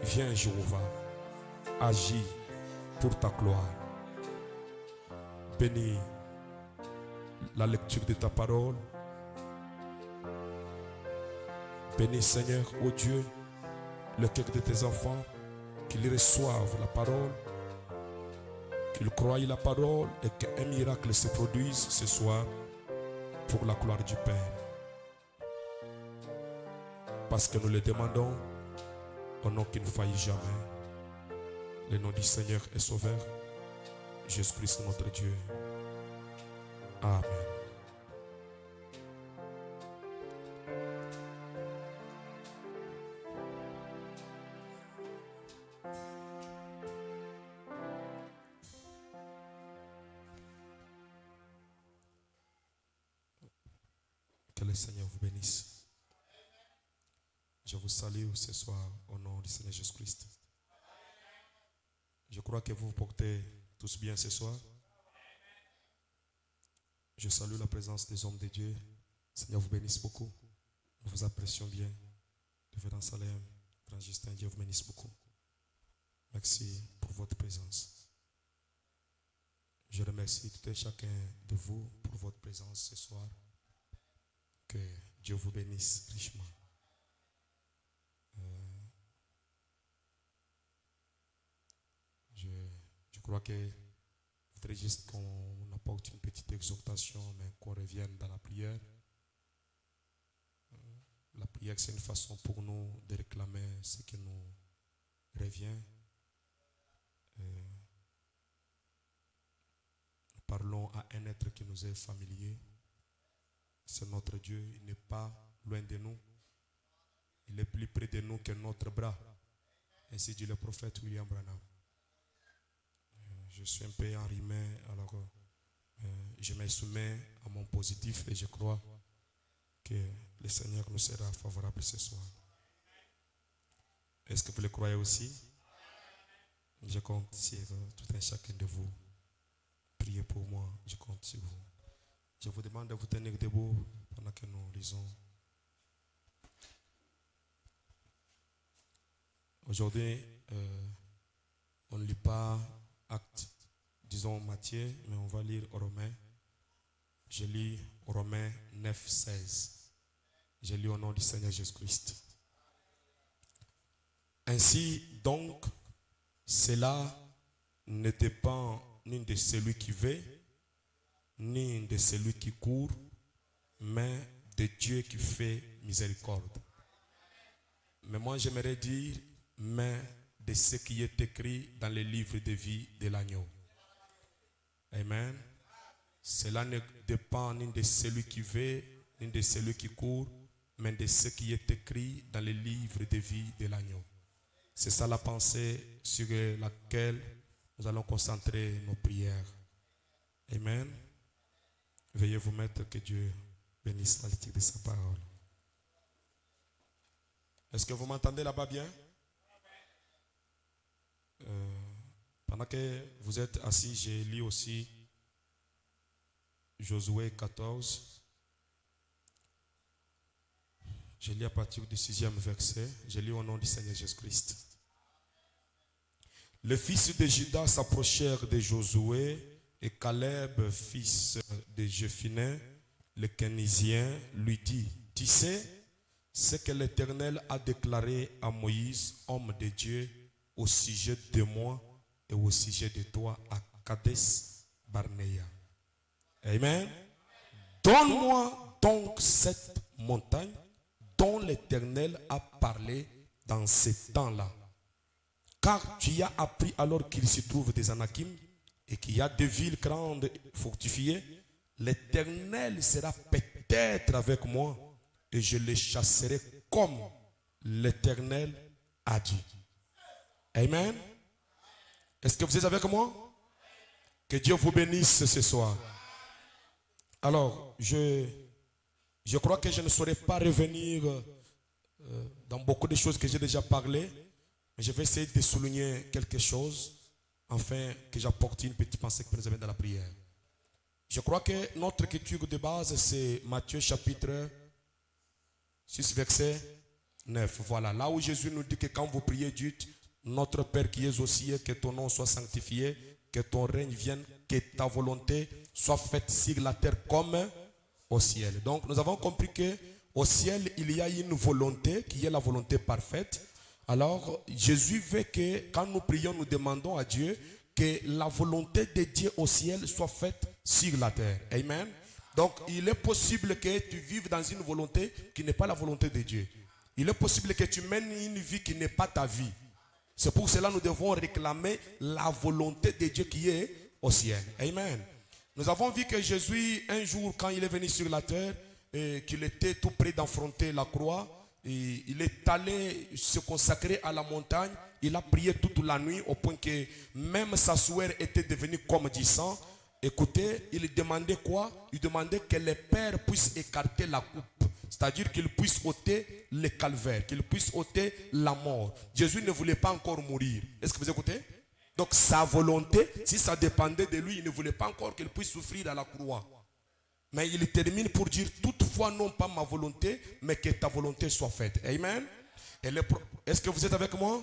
Viens, Jéhovah, agis pour ta gloire. Bénis la lecture de ta parole. Bénis, Seigneur, ô Dieu, le cœur de tes enfants, qu'ils reçoivent la parole, qu'ils croient la parole et qu'un miracle se produise ce soir pour la gloire du Père. Parce que nous le demandons au nom qui ne faillit jamais. Le nom du Seigneur est sauveur, Jésus-Christ notre Dieu. Amen. Que le Seigneur vous bénisse. Je vous salue ce soir au nom du Seigneur Jésus-Christ. Je crois que vous vous portez tous bien ce soir. Je salue la présence des hommes de Dieu. Seigneur vous bénisse beaucoup. Nous vous apprécions bien. Révérend Salem, Grand Justin, Dieu vous bénisse beaucoup. Merci pour votre présence. Je remercie tout et chacun de vous pour votre présence ce soir. Que Dieu vous bénisse richement. Je crois que je voudrais juste qu'on apporte une petite exhortation, mais qu'on revienne dans la prière. La prière, c'est une façon pour nous de réclamer ce qui nous revient. Nous parlons à un être qui nous est familier. C'est notre Dieu. Il n'est pas loin de nous. Il est plus près de nous que notre bras. Ainsi dit le prophète William Branham. Je suis un peu enrhumé, alors je me soumets à mon positif et je crois que le Seigneur nous sera favorable ce soir. Est-ce que vous le croyez aussi? Je compte sur tout un chacun de vous. Priez pour moi, je compte sur vous. Je vous demande de vous tenir debout pendant que nous lisons. Aujourd'hui, on ne lit pas Actes, disons Matthieu, mais on va lire Romains. Je lis Romains 9, 16. Je lis au nom du Seigneur Jésus-Christ. Ainsi donc, cela ne dépend ni de celui qui veut, ni de celui qui court, mais de Dieu qui fait miséricorde. Mais moi j'aimerais dire, mais de ce qui est écrit dans le livre de vie de l'agneau. Amen. Cela ne dépend ni de celui qui veut, ni de celui qui court, mais de ce qui est écrit dans le livre de vie de l'agneau. C'est ça la pensée sur laquelle nous allons concentrer nos prières. Amen. Veuillez vous mettre, que Dieu bénisse la lecture de sa parole. Est-ce que vous m'entendez là-bas bien? Pendant que vous êtes assis, j'ai lu aussi Josué 14. Je lis à partir du 6e verset. Je lis au nom du Seigneur Jésus-Christ. Les fils de Juda s'approchèrent de Josué et Caleb, fils de Jephunneh, le Kénizien, lui dit: Tu sais ce que l'Éternel a déclaré à Moïse, homme de Dieu, au sujet de moi et au sujet de toi à Kades Barnea. Amen. Donne-moi donc cette montagne dont l'Éternel a parlé dans ces temps-là. Car tu as appris alors qu'il se trouve des Anakim et qu'il y a des villes grandes fortifiées. L'Éternel sera peut-être avec moi et je les chasserai comme l'Éternel a dit. Amen. Est-ce que vous êtes avec moi? Que Dieu vous bénisse ce soir. Alors, je crois que je ne saurais pas revenir dans beaucoup de choses que j'ai déjà parlé, mais je vais essayer de souligner quelque chose afin que j'apporte une petite pensée que nous amène dans la prière. Je crois que notre écriture de base, c'est Matthieu chapitre 6, verset 9. Voilà, là où Jésus nous dit que quand vous priez, dites, notre Père qui es aux cieux, que ton nom soit sanctifié, que ton règne vienne, que ta volonté soit faite sur la terre comme au ciel. Donc nous avons compris que au ciel, il y a une volonté qui est la volonté parfaite. Alors Jésus veut que quand nous prions, nous demandons à Dieu que la volonté de Dieu au ciel soit faite sur la terre. Amen. Donc il est possible que tu vives dans une volonté qui n'est pas la volonté de Dieu. Il est possible que tu mènes une vie qui n'est pas ta vie. C'est pour cela que nous devons réclamer la volonté de Dieu qui est au ciel. Amen. Nous avons vu que Jésus, un jour, quand il est venu sur la terre, qu'il était tout près d'affronter la croix, et il est allé se consacrer à la montagne. Il a prié toute la nuit au point que même sa sueur était devenue comme du sang. Écoutez, il demandait quoi? Il demandait que le Père puisse écarter la coupe. C'est-à-dire qu'il puisse ôter le calvaire, qu'il puisse ôter la mort. Jésus ne voulait pas encore mourir. Est-ce que vous écoutez? Donc sa volonté, si ça dépendait de lui, il ne voulait pas encore qu'il puisse souffrir à la croix. Mais il termine pour dire, toutefois non pas ma volonté, mais que ta volonté soit faite. Amen. Est-ce que vous êtes avec moi?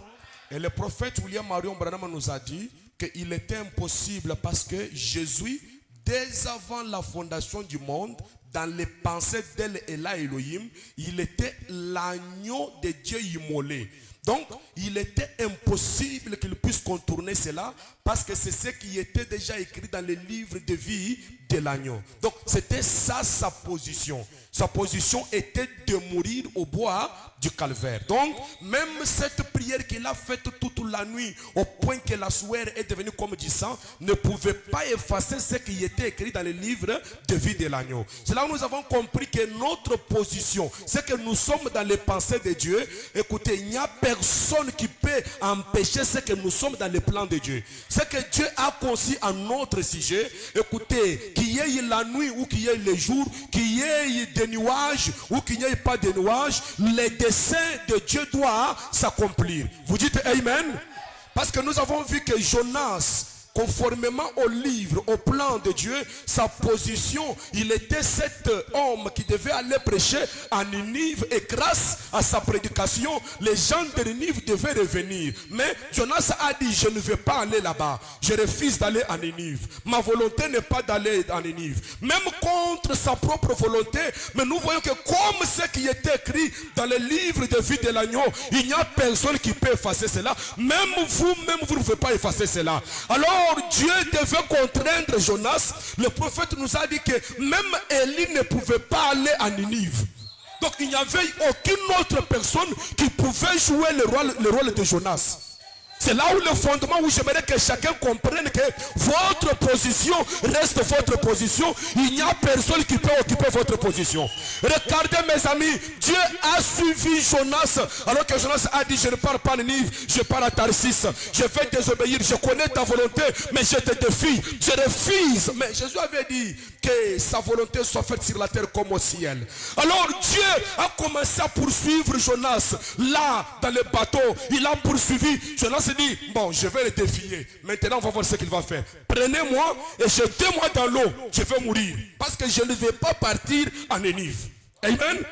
Et le prophète William Marion Branham nous a dit qu'il était impossible parce que Jésus, dès avant la fondation du monde, dans les pensées d'El Elah Elohim, il était l'agneau de Dieu immolé. Donc, il était impossible qu'il puisse contourner cela parce que c'est ce qui était déjà écrit dans le livre de vie de l'agneau. Donc, c'était ça sa position. Sa position était de mourir au bois du calvaire. Donc, même cette prière qu'il a faite toute la nuit, au point que la sueur est devenue comme du sang, ne pouvait pas effacer ce qui était écrit dans le livre de vie de l'agneau. C'est là où nous avons compris que notre position, c'est que nous sommes dans les pensées de Dieu. Écoutez, il n'y a personne qui peut empêcher ce que nous sommes dans les plans de Dieu. Ce que Dieu a conçu à notre sujet, écoutez, qu'il y ait la nuit ou qu'il y ait le jour, qu'il y ait des nuages ou qu'il n'y ait pas de nuages, les desseins de Dieu doivent s'accomplir. Vous dites Amen? Parce que nous avons vu que Jonas, conformément au livre, au plan de Dieu, sa position, il était cet homme qui devait aller prêcher à Ninive, et grâce à sa prédication, les gens de Ninive devaient revenir. Mais Jonas a dit, je ne vais pas aller là-bas, je refuse d'aller à Ninive. Ma volonté n'est pas d'aller à Ninive. Même contre sa propre volonté, mais nous voyons que comme ce qui était écrit dans le livre de vie de l'agneau, il n'y a personne qui peut effacer cela. Même vous ne pouvez pas effacer cela. Alors, Dieu devait contraindre Jonas. Le prophète nous a dit que même Élie ne pouvait pas aller à Ninive. Donc il n'y avait aucune autre personne qui pouvait jouer le rôle de Jonas. C'est là où le fondement, où j'aimerais que chacun comprenne que votre position reste votre position. Il n'y a personne qui peut occuper votre position. Regardez mes amis, Dieu a suivi Jonas. Alors que Jonas a dit, je ne pars pas à Ninive, je pars à Tarsis. Je vais désobéir, je connais ta volonté, mais je te défie. Je refuse. Mais Jésus avait dit que sa volonté soit faite sur la terre comme au ciel. Alors Dieu a commencé à poursuivre Jonas. Là, dans le bateau, il a poursuivi. Jonas dit, bon, je vais le défier. Maintenant, on va voir ce qu'il va faire. Prenez-moi et jetez-moi dans l'eau. Je vais mourir. Parce que je ne vais pas partir en Ninive. Amen.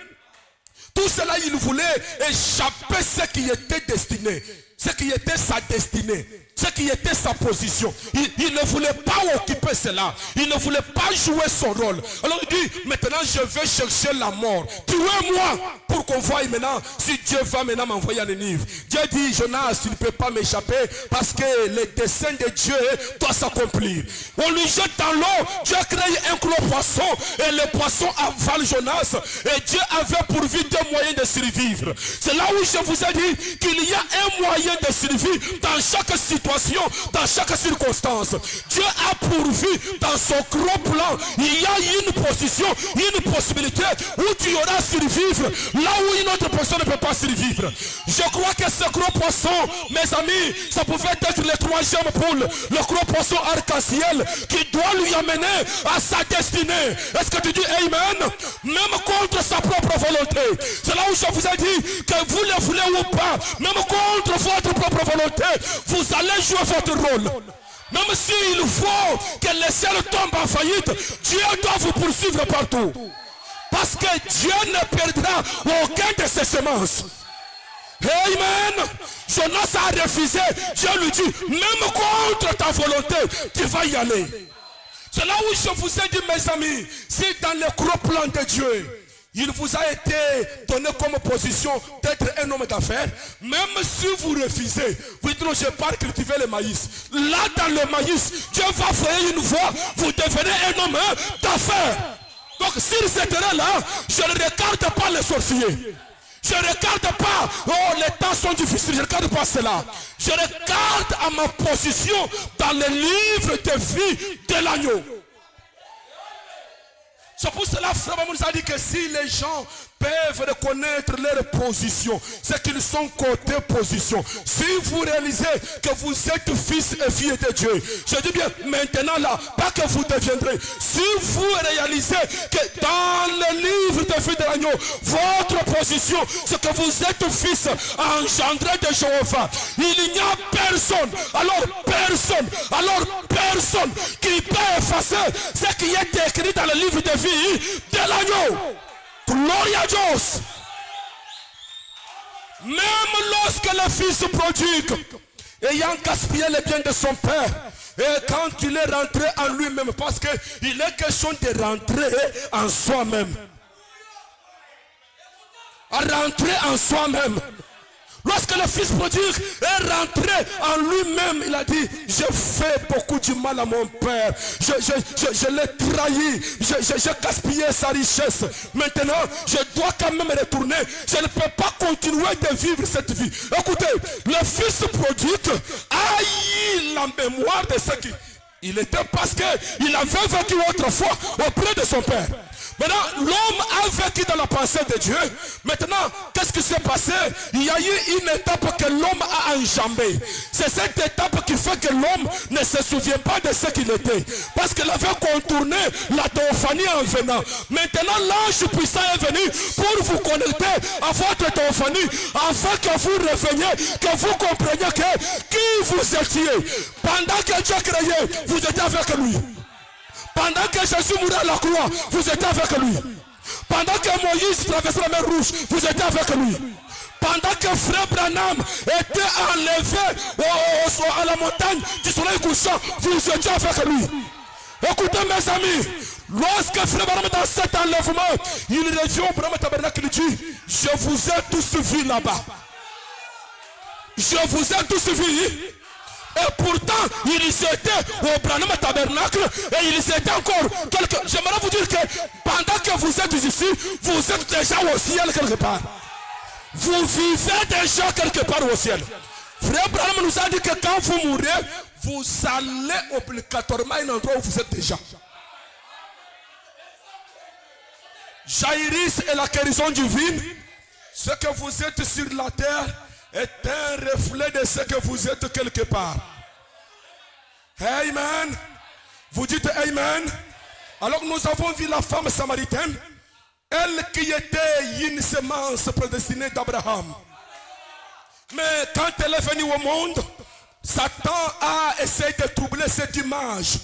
Tout cela, il voulait échapper ce qui était destiné. Ce qui était sa destinée. Ce qui était sa position. Il ne voulait pas occuper cela. Il ne voulait pas jouer son rôle. Alors il dit, maintenant je vais chercher la mort. Tuez-moi pour qu'on voie maintenant si Dieu va maintenant m'envoyer à Ninive. Dieu dit, Jonas, tu ne peux pas m'échapper parce que le dessein de Dieu doit s'accomplir. On lui jette dans l'eau. Dieu a créé un gros poisson et le poisson avale Jonas. Et Dieu avait pourvu deux moyens de survivre. C'est là où je vous ai dit qu'il y a un moyen de survivre dans chaque situation. Dans chaque circonstance, Dieu a pourvu dans son gros plan. Il y a une position, une possibilité où tu auras survivre là où une autre personne ne peut pas survivre. Je crois que ce gros poisson, mes amis, ça pouvait être le troisième poule, le gros poisson arc-en-ciel qui doit lui amener à sa destinée. Est-ce que tu dis Amen? Même contre sa propre volonté. C'est là où je vous ai dit que vous le voulez ou pas, même contre votre propre volonté, vous allez jouer votre rôle. Même s'il faut que le ciel tombe en faillite, Dieu doit vous poursuivre partout. Parce que Dieu ne perdra aucun de ses semences. Amen. Jonas a refusé. Dieu lui dit, même contre ta volonté, tu vas y aller. C'est là où je vous ai dit, mes amis, si dans le gros plan de Dieu, il vous a été donné comme position d'être un homme d'affaires, même si vous refusez, vous dites non, je pars cultiver le maïs. Là, dans le maïs, Dieu va faire une voie, vous devenez un homme d'affaires. Donc, sur cette terrain-là, je ne regarde pas les sorciers. Je ne regarde pas, oh, les temps sont difficiles, je ne regarde pas cela. Je regarde à ma position dans le livre de vie de l'agneau. C'est pour cela, frère, on nous a dit que si les gens peuvent reconnaître leur position, c'est qu'ils sont côté position. Si vous réalisez que vous êtes fils et fille de Dieu, je dis bien maintenant là, pas que vous deviendrez. Si vous réalisez que dans le livre de vie de l'agneau, votre position, c'est que vous êtes fils engendré de Jéhovah, il n'y a personne, alors personne qui peut effacer ce qui est écrit dans le livre de vie de l'agneau. Gloria a Dios. Même lorsque le fils prodigue, ayant gaspillé les biens de son père, et quand il est rentré en lui-même, parce qu'il est question de rentrer en soi-même. À rentrer en soi-même. Lorsque le fils prodigue est rentré en lui-même, il a dit, j'ai fait beaucoup de mal à mon père. Je l'ai trahi. J'ai gaspillé sa richesse. Maintenant, je dois quand même retourner. Je ne peux pas continuer de vivre cette vie. Écoutez, le fils prodigue a eu la mémoire de ce qu'il était parce qu'il avait vécu autrefois auprès de son père. Maintenant, l'homme a vécu dans la pensée de Dieu. Maintenant, qu'est-ce qui s'est passé? Il y a eu une étape que l'homme a enjambée. C'est cette étape qui fait que l'homme ne se souvient pas de ce qu'il était. Parce qu'il avait contourné la théophanie en venant. Maintenant, l'ange puissant est venu pour vous connecter à votre théophanie, afin que vous reveniez, que vous compreniez que qui vous étiez. Pendant que Dieu créait, vous étiez avec lui. Pendant que Jésus mourait à la croix, vous étiez avec lui. Pendant que Moïse traversait la mer Rouge, vous étiez avec lui. Pendant que Frère Branham était enlevé à la montagne du soleil couchant, vous étiez avec lui. Écoutez mes amis, lorsque Frère Branham est dans cet enlèvement, il revient au Branham Tabernacle, il dit, je vous ai tous vus là-bas. Je vous ai tous vus. Et pourtant, ils étaient au Branham Tabernacle et ils étaient encore quelques... J'aimerais vous dire que pendant que vous êtes ici, vous êtes déjà au ciel quelque part. Vous vivez déjà quelque part au ciel. Frère Branham nous a dit que quand vous mourrez, vous allez obligatoirement à un endroit où vous êtes déjà. Jaïris et la guérison divine, ce que vous êtes sur la terre, est un reflet de ce que vous êtes quelque part. Amen. Vous dites Amen. Alors nous avons vu la femme samaritaine, elle qui était une semence prédestinée d'Abraham. Mais quand elle est venue au monde, Satan a essayé de troubler cette image.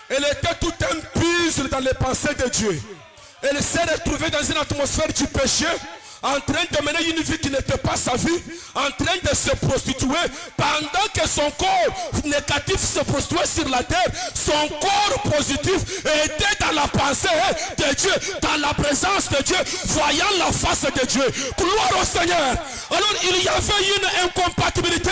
Elle était tout un puzzle dans les pensées de Dieu. Elle s'est retrouvée dans une atmosphère du péché, en train de mener une vie qui n'était pas sa vie, en train de se prostituer, pendant que son corps négatif se prostituait sur la terre, son corps positif était dans la pensée de Dieu, dans la présence de Dieu, voyant la face de Dieu. Gloire au Seigneur. Alors il y avait une incompatibilité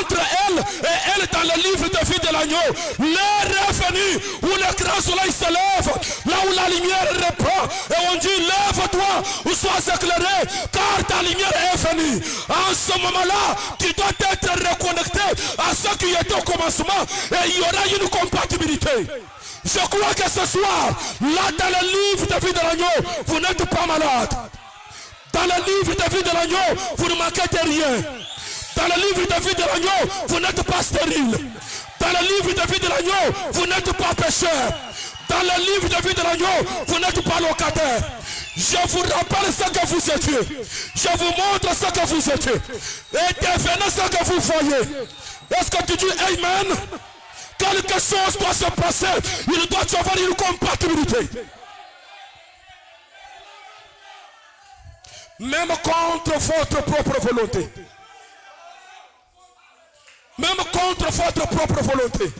entre elle et elle dans le livre de vie de l'agneau. L'heure est venue où le grand soleil se lève, là où la lumière reprend, et on dit lève-toi ou sois éclairé, car ta lumière est venue. En ce moment-là, tu dois être reconnecté à ce qui était au commencement et il y aura une compatibilité. Je crois que ce soir, là dans le livre de vie de l'agneau, vous n'êtes pas malade. Dans le livre de vie de l'agneau, vous ne manquez de rien. Dans le livre de vie de l'agneau, vous n'êtes pas stérile. Dans le livre de vie de l'agneau, vous n'êtes pas pécheur. Dans le livre de vie de l'agneau, vous n'êtes pas locataire. Je vous rappelle ce que vous étiez. Je vous montre ce que vous étiez. Et devenez ce que vous voyez. Est-ce que tu dis Amen? Quelque chose doit se passer. Il doit y avoir une compatibilité. Même contre votre propre volonté. Même contre votre propre volonté.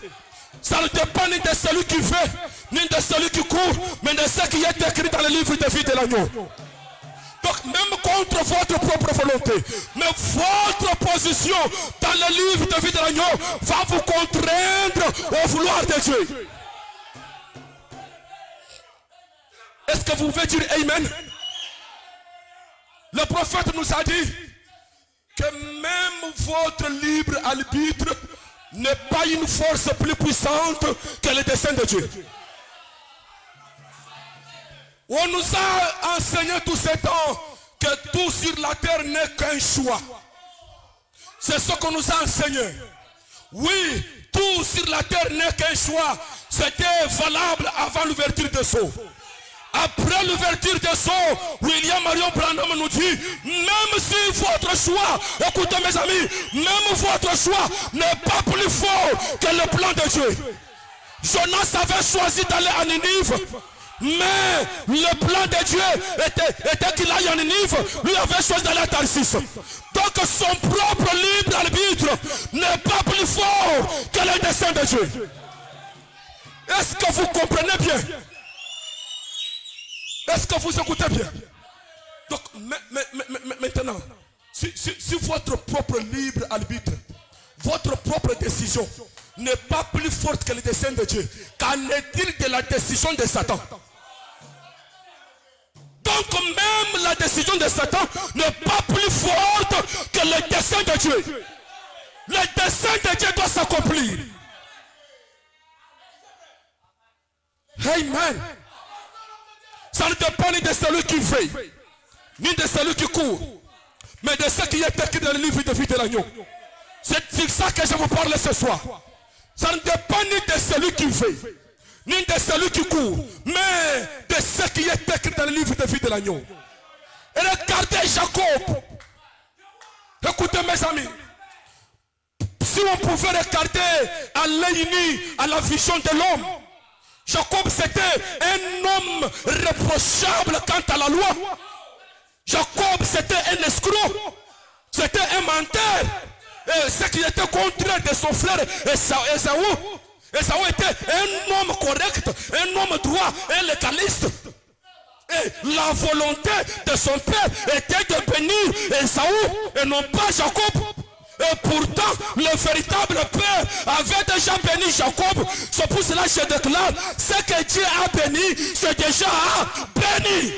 Ça ne dépend ni de celui qui fait, ni de celui qui court, mais de ce qui est écrit dans le livre de vie de l'agneau. Donc même contre votre propre volonté, mais votre position dans le livre de vie de l'agneau va vous contraindre au vouloir de Dieu. Est-ce que vous pouvez dire Amen? Le prophète nous a dit que même votre libre arbitre n'est pas une force plus puissante que le dessein de Dieu. On nous a enseigné tout ce temps que tout sur la terre n'est qu'un choix. C'est ce qu'on nous a enseigné. Oui, tout sur la terre n'est qu'un choix. C'était valable avant l'ouverture des sceaux. Après l'ouverture des sceaux, William Marion Branham nous dit, même si votre choix, écoutez mes amis, même votre choix n'est pas plus fort que le plan de Dieu. Jonas avait choisi d'aller à Ninive, mais le plan de Dieu était qu'il aille à Ninive, lui avait choisi d'aller à Tarsis. Donc son propre libre arbitre n'est pas plus fort que le dessein de Dieu. Est-ce que vous comprenez bien? Est-ce que vous écoutez bien? Donc maintenant, si votre propre libre arbitre, votre propre décision n'est pas plus forte que le dessein de Dieu, qu'en est-il de la décision de Satan? Donc même la décision de Satan n'est pas plus forte que le dessein de Dieu. Le dessein de Dieu doit s'accomplir. Amen. Ça ne dépend ni de celui qui veille, ni de celui qui court, mais de ce qui est écrit dans le livre de vie de l'agneau. C'est ça que je vous parle ce soir. Ça ne dépend ni de celui qui veille, ni de celui qui court, mais de ce qui est écrit dans le livre de vie de l'agneau. Et regardez Jacob. Écoutez mes amis. Si on pouvait regarder à l'œil nu à la vision de l'homme, Jacob c'était un homme reprochable quant à la loi. Jacob c'était un escroc. C'était un menteur. Et ce qui était contraire de son frère Esaü. Esaü était un homme correct, un homme droit, un légaliste. Et la volonté de son père était de bénir Esaü et non pas Jacob. Et pourtant, le véritable père avait déjà béni Jacob. C'est pour cela que je déclare, ce que Dieu a béni, c'est déjà béni.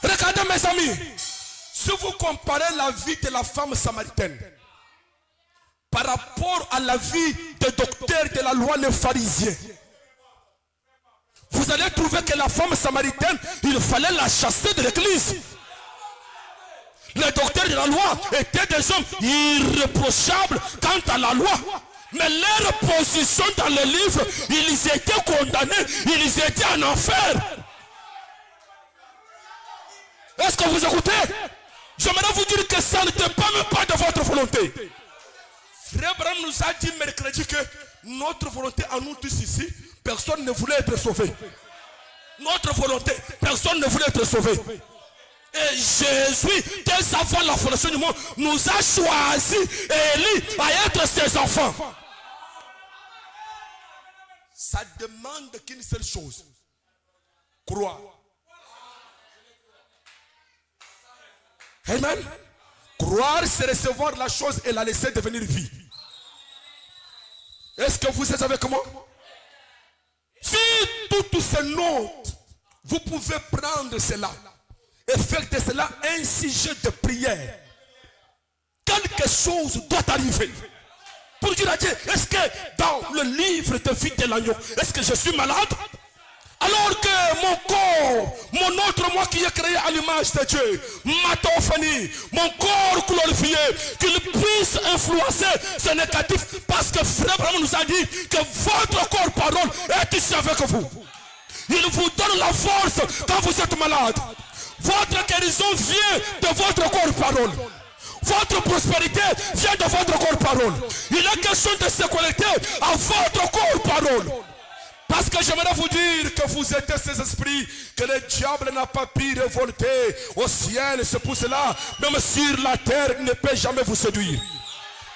Regardez mes amis, si vous comparez la vie de la femme samaritaine par rapport à la vie des docteurs de la loi, les pharisiens, vous allez trouver que la femme samaritaine, il fallait la chasser de l'église. Les docteurs de la loi étaient des hommes irréprochables quant à la loi. Mais leur position dans le livre, ils étaient condamnés, ils étaient en enfer. Est-ce que vous écoutez? J'aimerais vous dire que ça ne dépend même pas de votre volonté. Frère Branham nous a dit mercredi que notre volonté à nous tous ici, personne ne voulait être sauvé. Notre volonté, personne ne voulait être sauvé. Et Jésus, dès avant la fondation du monde, nous a choisi et élu à être ses enfants. Ça demande qu'une seule chose. Croire. Amen. Croire, c'est recevoir la chose et la laisser devenir vie. Est-ce que vous êtes avec moi? Si toutes ces notes, vous pouvez prendre cela et faire de cela un sujet de prière. Quelque chose doit arriver. Pour dire à Dieu, est-ce que dans le livre de vie de l'agneau, est-ce que je suis malade? Alors que mon corps, mon autre moi qui est créé à l'image de Dieu, ma théophanie, mon corps glorifié, qu'il puisse influencer ce négatif. Parce que Frère Branham nous a dit que votre corps parole est ici avec vous. Il vous donne la force quand vous êtes malade. Votre guérison vient de votre corps parole. Votre prospérité vient de votre corps parole. Il est question de se connecter à votre corps parole. Parce que j'aimerais vous dire que vous êtes ces esprits, que le diable n'a pas pu révolter au ciel. C'est pour cela, même sur la terre, il ne peut jamais vous séduire.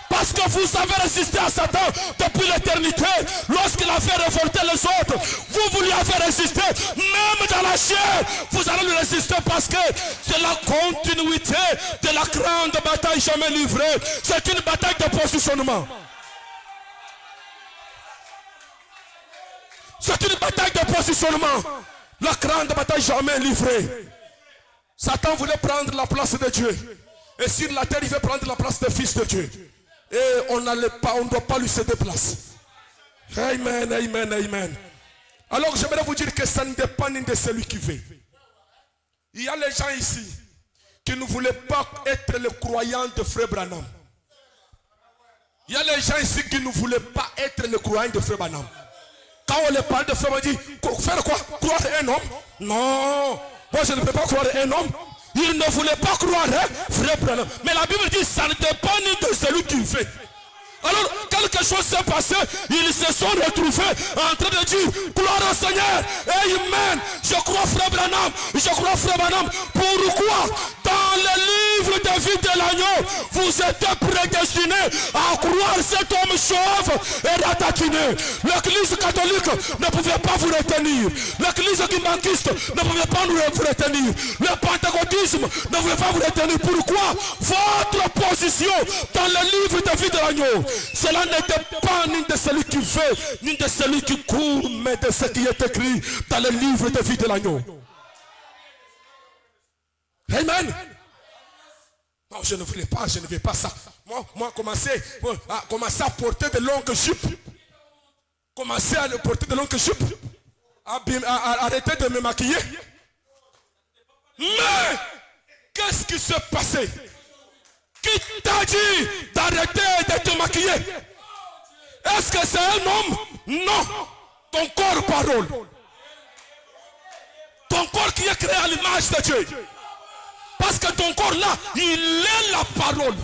Parce que vous avez résisté à Satan depuis l'éternité. Lorsqu'il a fait révolter les autres, vous lui avez résisté. Même dans la chair, vous allez lui résister parce que c'est la continuité de la grande bataille jamais livrée. C'est une bataille de positionnement. C'est une bataille de positionnement. La grande bataille jamais livrée. Satan voulait prendre la place de Dieu. Et sur la terre, il veut prendre la place des fils de Dieu. Et on ne doit pas lui céder place. Amen, amen, amen. Alors j'aimerais vous dire que ça ne dépend ni de celui qui veut. Il y a les gens ici qui ne voulaient pas être les croyants de Frère Branham. Il y a les gens ici qui ne voulaient pas être les croyants de Frère Branham. Quand on les parle de Frère, on dit, faire quoi? Croire un homme? Non, moi je ne peux pas croire un homme. Il ne voulait pas croire, hein, Frère Branham. Mais la Bible dit, ça ne dépend ni de celui qui fait. Alors, quelque chose s'est passé, ils se sont retrouvés en train de dire, gloire au Seigneur, amen, je crois Frère Branham, je crois Frère Branham. Pourquoi? Dans le livre de vie de l'agneau, vous êtes prédestinés à croire cet homme chauve et ratatiné. L'église catholique ne pouvait pas vous retenir. L'église guimanquiste ne pouvait pas vous retenir. Le pentecôtisme ne pouvait pas vous retenir. Pourquoi? Votre position dans le livre de vie de l'agneau, cela ne dépend ni de celui qui veut, ni de celui qui court, mais de ce qui est écrit dans le livre de vie de l'agneau. Amen. Non, je ne voulais pas, je ne veux pas ça. Moi commencer à porter de longues jupes. Commencer à porter de longues jupes. Arrêter de me maquiller. Mais, qu'est-ce qui s'est passé? Qui t'a dit d'arrêter de te maquiller? Est-ce que c'est un homme? Non. Ton corps parole. Ton corps qui est créé à l'image de Dieu. Parce que ton corps là, il est la parole.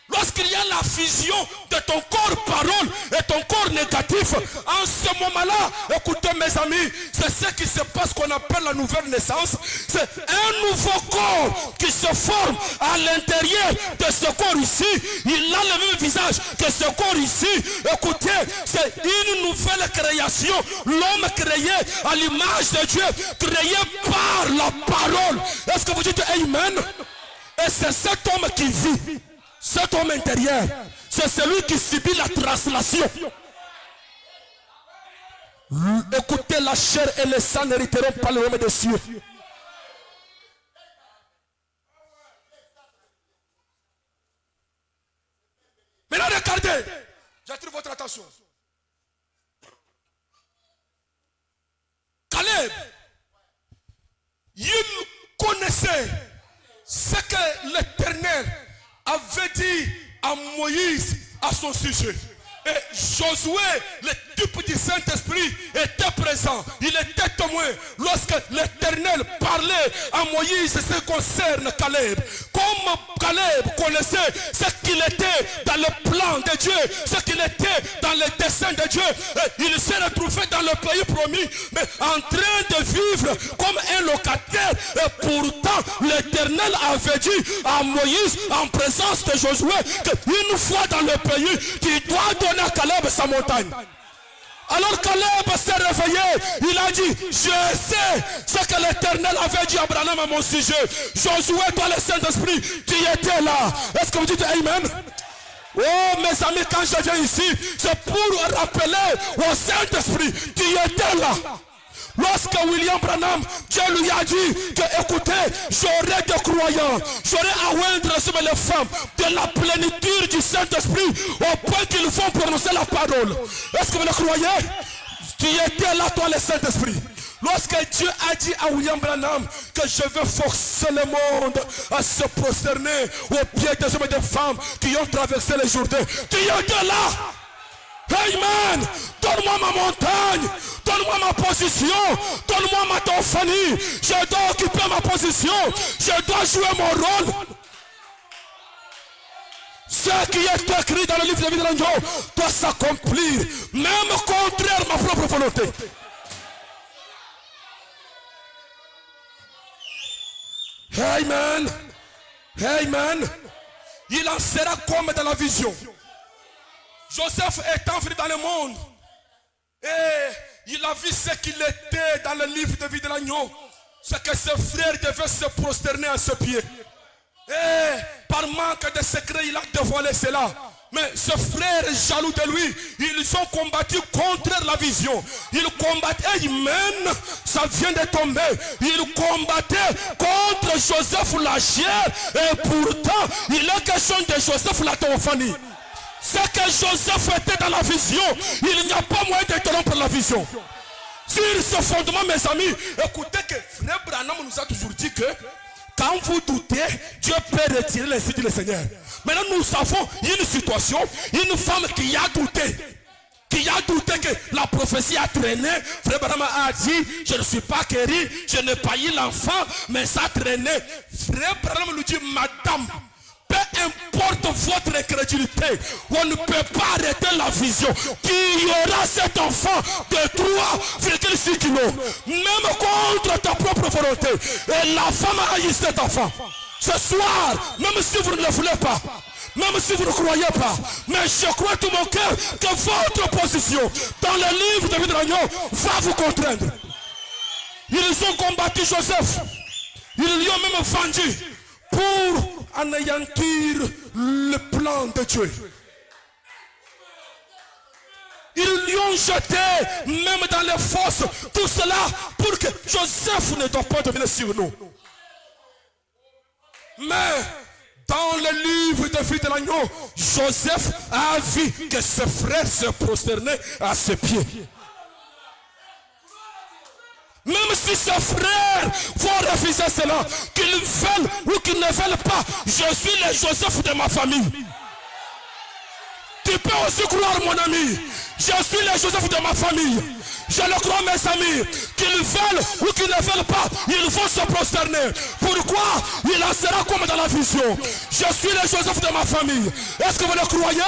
Lorsqu'il y a la fusion de ton corps parole et ton corps négatif, en ce moment-là, écoutez mes amis, c'est ce qui se passe qu'on appelle la nouvelle naissance. C'est un nouveau corps qui se forme à l'intérieur de ce corps ici. Il a le même visage que ce corps ici. Écoutez, c'est une nouvelle création. L'homme créé à l'image de Dieu, créé par la parole. Est-ce que vous dites Amen? Et c'est cet homme qui vit. Cet homme intérieur, c'est celui qui subit la translation. Écoutez, la chair et le sang n'hériteront pas le royaume des cieux. Maintenant, regardez. J'attire votre attention. Caleb, il connaissait ce que l'Éternel avait dit à Moïse à son sujet. Et Josué, le type du Saint-Esprit, était présent. Il était témoin lorsque l'Éternel parlait à Moïse ce qui concerne Caleb. Comme Caleb connaissait ce qu'il était dans le plan de Dieu, ce qu'il était dans le dessein de Dieu, il s'est retrouvé dans le pays promis, mais en train de vivre comme un locataire. Et pourtant, l'Éternel avait dit à Moïse, en présence de Josué, qu'une fois dans le pays, tu dois donner à Caleb sa montagne. Alors Caleb s'est réveillé, il a dit, je sais ce que l'Éternel avait dit à Abraham à mon sujet. Josué, toi le Saint-Esprit, tu étais là. Est-ce que vous dites Amen? Oh mes amis, quand je viens ici, c'est pour rappeler au Saint-Esprit, tu étais là. Lorsque William Branham, Dieu lui a dit que écoutez, j'aurai des croyants, j'aurai à oindre sur les femmes de la plénitude du Saint-Esprit au point qu'ils vont prononcer la parole. Est-ce que vous le croyez? Tu étais là, toi, le Saint-Esprit. Lorsque Dieu a dit à William Branham que je veux forcer le monde à se prosterner aux pieds des hommes et des femmes qui ont traversé les Jourdains, tu étais là. Amen. Donne-moi ma montagne. Donne-moi ma position. Donne-moi ma tophonie. Je dois occuper ma position. Je dois jouer mon rôle. Ce qui est écrit dans le livre de vie de l'agneau doit s'accomplir, même contraire à ma propre volonté. Amen. Amen. Il en sera comme dans la vision. Joseph étant venu dans le monde, et il a vu ce qu'il était dans le livre de vie de l'agneau. C'est que ses frères devaient se prosterner à ses pieds. Et par manque de secret, il a dévoilé cela. Mais ses frères jaloux de lui, ils ont combattu contre la vision. Ils combattaient, Amen, ça vient de tomber. Ils combattaient contre Joseph la chair. Et pourtant, il est question de Joseph la théophanie. C'est que Joseph était dans la vision. Il n'y a pas moyen d'interrompre la vision. Sur ce fondement, mes amis, écoutez que Frère Branham nous a toujours dit que quand vous doutez, Dieu peut retirer les signes du Seigneur. Maintenant, nous avons une situation, une femme qui a douté. Qui a douté que la prophétie a traîné. Frère Branham a dit, je ne suis pas guéri, je n'ai pas eu l'enfant, mais ça a traîné. Frère Branham lui dit, madame, peu importe votre incrédulité, on ne peut pas arrêter la vision. Qu'il y aura cet enfant de 3,6 kilos, même contre ta propre volonté. Et la femme a eu cet enfant. Ce soir, même si vous ne le voulez pas, même si vous ne croyez pas, mais je crois tout mon cœur que votre position dans le livre de vie de l'agneau va vous contraindre. Ils ont combattu Joseph. Ils lui ont même vendu pour anéantir le plan de Dieu. Ils lui ont jeté même dans les fosses. Tout cela pour que Joseph ne doit pas devenir sur nous. Mais dans le livre de vie de l'agneau, Joseph a vu que ses frères se prosternaient à ses pieds. Même si ses frères vont refuser cela, qu'ils veulent ou qu'ils ne veulent pas, je suis le Joseph de ma famille. Tu peux aussi croire, mon ami, je suis le Joseph de ma famille. Je le crois, mes amis, qu'ils veulent ou qu'ils ne veulent pas, ils vont se prosterner. Pourquoi? Il en sera comme dans la vision. Je suis le Joseph de ma famille. Est-ce que vous le croyez?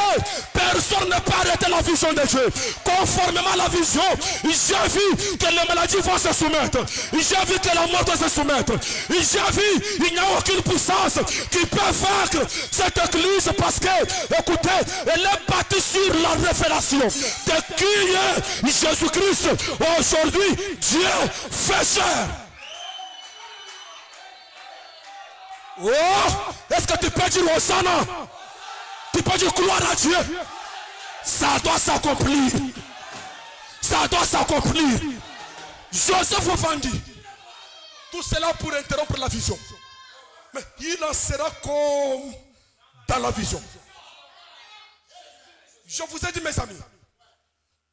Personne ne peut arrêter la vision de Dieu. Conformément à la vision, j'ai vu que les maladies vont se soumettre. J'ai vu que la mort va se soumettre. J'ai vu qu'il n'y a aucune puissance qui peut vaincre cette église parce que, écoutez, elle est bâtie sur la révélation de qui est Jésus-Christ. Aujourd'hui, Dieu fait chair. Oh, est-ce que tu peux dire Hosanna? Tu peux dire gloire à Dieu? Ça doit s'accomplir. Ça doit s'accomplir. Joseph vendit tout cela pour interrompre la vision. Mais il en sera comme dans la vision. Je vous ai dit, mes amis,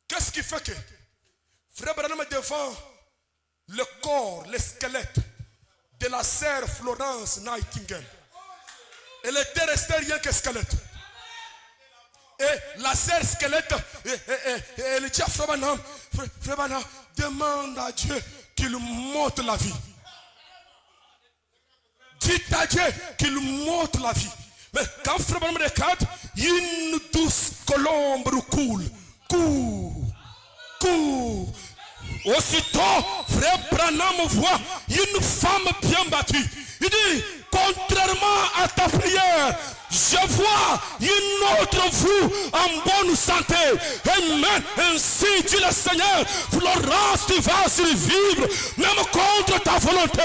qu'est-ce qui fait que Frère Branham devant le corps, le squelette de la sœur Florence Nightingale. Elle était restée rien que squelette. Et la sœur squelette, elle dit à Frère Branham, demande à Dieu qu'il monte la vie. Dites à Dieu qu'il monte la vie. Mais quand Frère Branham regarde, une douce colombe coule. Aussitôt, Frère Branham voit une femme bien battue. Il dit, contrairement à ta prière, je vois une autre vous en bonne santé. Amen. Ainsi dit le Seigneur, Florence, tu vas survivre, même contre ta volonté.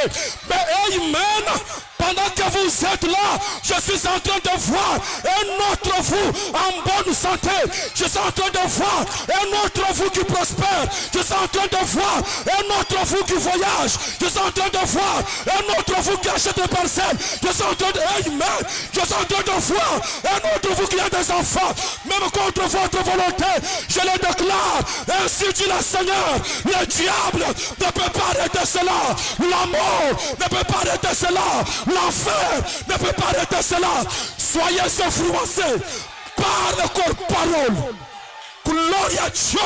Mais Amen. Pendant que vous êtes là, je suis en train de voir un autre vous en bonne santé. Je suis en train de voir un autre vous qui prospère. Je suis en train de voir un autre vous qui voyage. Je suis en train de voir un autre vous qui achète des parcelles. Je suis en train de... Amen. Je suis en train de voir un autre vous qui a des enfants. Même contre votre volonté, je le déclare. Ainsi dit le Seigneur. Le diable ne peut pas arrêter cela. La mort ne peut pas arrêter cela. L'enfer ne peut pas arrêter cela. Soyez influencés par le corps parole. Gloria a Dieu.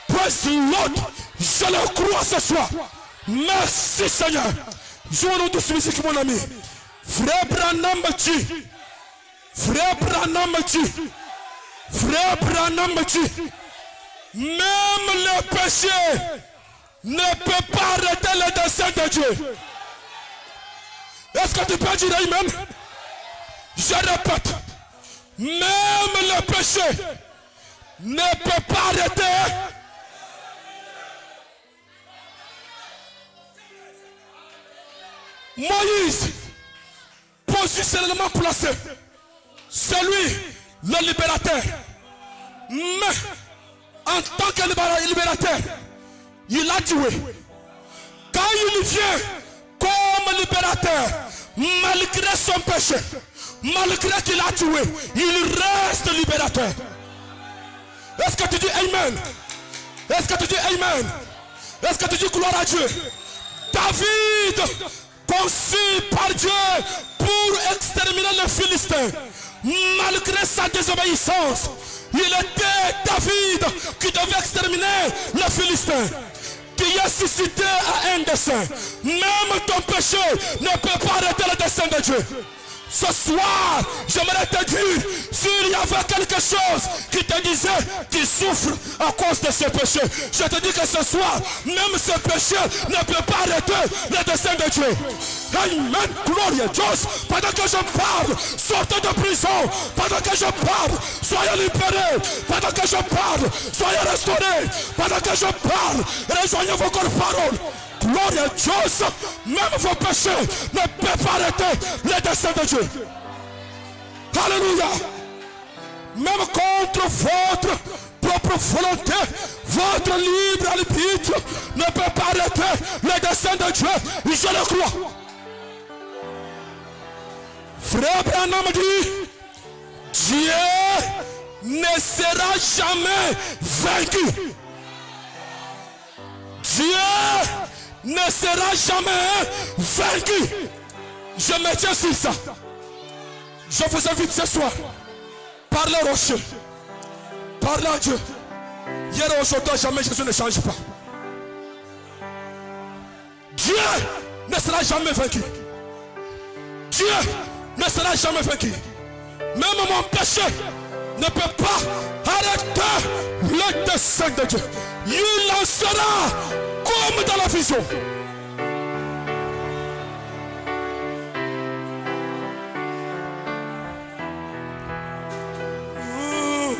Praise Lord. Je le crois ce soir. Merci Seigneur. Jouons-nous tous musique, mon ami. Frère Branham dit, Frère Branham dit, Frère Branham dit, même le péché ne peut pas arrêter le dessein de Dieu. Est-ce que tu peux dire amen? Je répète, même le péché ne peut pas arrêter. Moïse, positionnellement placé, c'est lui le libérateur. Mais en tant que libérateur, il a tué. Quand il vient comme libérateur, malgré son péché, malgré qu'il a tué, il reste libérateur. Est-ce que tu dis amen? Est-ce que tu dis amen? Est-ce que tu dis gloire à Dieu? David, conçu par Dieu pour exterminer les Philistins, malgré sa désobéissance, il était David qui devait exterminer les Philistins, qui est suscité à un dessein. Même ton péché ne peut pas arrêter le dessein de Dieu. Ce soir, j'aimerais te dire, s'il y avait quelque chose qui te disait tu souffres à cause de ce péché, je te dis que ce soir, même ce péché ne peut pas arrêter le dessein de Dieu. Amen, gloire à Dieu. Pendant que je parle, sortez de prison. Pendant que je parle, soyez libérés. Pendant que je parle, soyez restaurés. Pendant que je parle, rejoignez vos corps paroles. Gloire à Dieu, même vos péchés ne peuvent pas arrêter les desseins de Dieu. Alléluia. Même contre votre propre volonté, votre libre arbitre ne peut pas arrêter les desseins de Dieu. Je le crois. Frère Branham dit, Dieu ne sera jamais vaincu. Dieu ne sera jamais vaincu. Je me tiens sur ça. Je vous invite ce soir. Parlez au rocher. Parlez à Dieu. Hier et aujourd'hui, jamais Jésus ne change pas. Dieu ne sera jamais vaincu. Dieu ne sera jamais vaincu. Même mon péché ne peut pas arrêter le dessein de Dieu. Il en sera comme dans la vision.